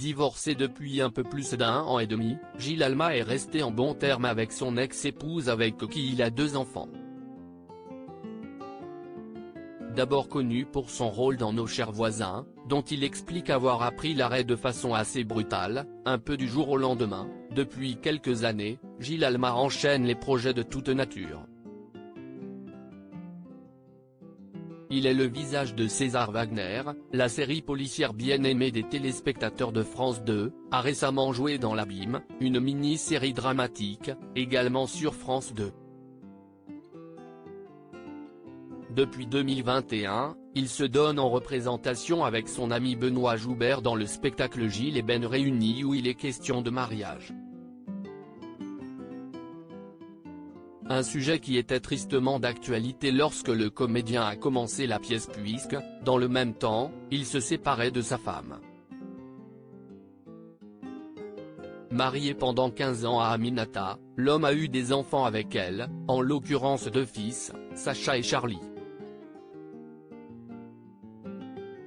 Divorcé depuis un peu plus d'1 an et demi, Gilles Alma est resté en bons termes avec son ex-épouse avec qui il a 2 enfants. D'abord connu pour son rôle dans Nos chers voisins, dont il explique avoir appris l'arrêt de façon assez brutale, un peu du jour au lendemain, depuis quelques années, Gilles Alma enchaîne les projets de toute nature. Il est le visage de César Wagner, la série policière bien aimée des téléspectateurs de France 2, a récemment joué dans l'Abîme, une mini-série dramatique, également sur France 2. Depuis 2021, il se donne en représentation avec son ami Benoît Joubert dans le spectacle Gilles et Ben réunis où il est question de mariage. Un sujet qui était tristement d'actualité lorsque le comédien a commencé la pièce puisque, dans le même temps, il se séparait de sa femme. Marié pendant 15 ans à Aminata, l'homme a eu des enfants avec elle, en l'occurrence 2 fils, Sacha et Charlie.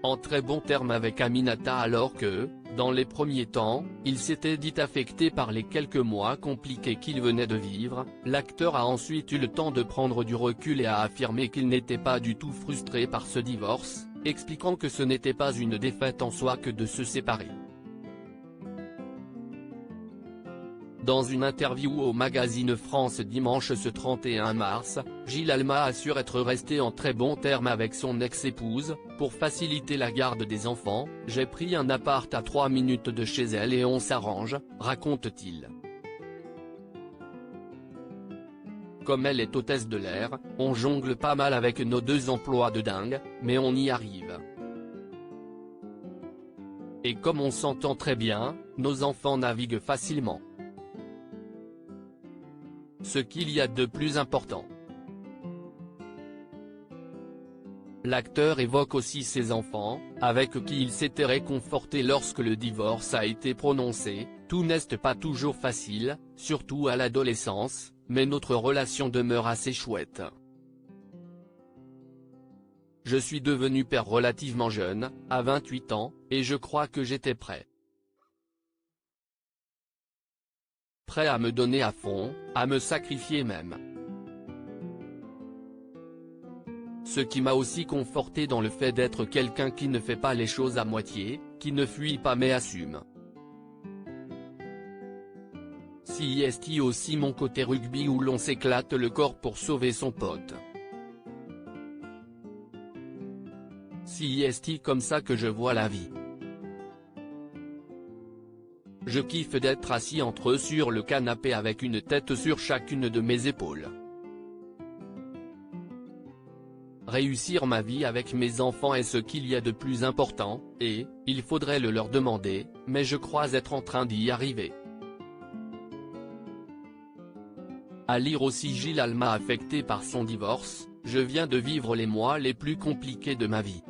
En très bons termes avec Aminata alors que, dans les premiers temps, il s'était dit affecté par les quelques mois compliqués qu'il venait de vivre, l'acteur a ensuite eu le temps de prendre du recul et a affirmé qu'il n'était pas du tout frustré par ce divorce, expliquant que ce n'était pas une défaite en soi que de se séparer. Dans une interview au magazine France dimanche ce 31 mars, Gilles Alma assure être resté en très bons termes avec son ex-épouse. Pour faciliter la garde des enfants, j'ai pris un appart à 3 minutes de chez elle et on s'arrange, raconte-t-il. Comme elle est hôtesse de l'air, on jongle pas mal avec nos 2 emplois de dingue, mais on y arrive. Et comme on s'entend très bien, nos enfants naviguent facilement. Ce qu'il y a de plus important. L'acteur évoque aussi ses enfants, avec qui il s'était réconforté lorsque le divorce a été prononcé. Tout n'est pas toujours facile, surtout à l'adolescence, mais notre relation demeure assez chouette. Je suis devenu père relativement jeune, à 28 ans, et je crois que j'étais prêt. Prêt à me donner à fond, à me sacrifier même. Ce qui m'a aussi conforté dans le fait d'être quelqu'un qui ne fait pas les choses à moitié, qui ne fuit pas mais assume. Si est aussi mon côté rugby où l'on s'éclate le corps pour sauver son pote. Si est comme ça que je vois la vie. Je kiffe d'être assis entre eux sur le canapé avec une tête sur chacune de mes épaules. Réussir ma vie avec mes enfants est ce qu'il y a de plus important, et, il faudrait le leur demander, mais je crois être en train d'y arriver. À lire aussi Gilles Alma affecté par son divorce, je viens de vivre les mois les plus compliqués de ma vie.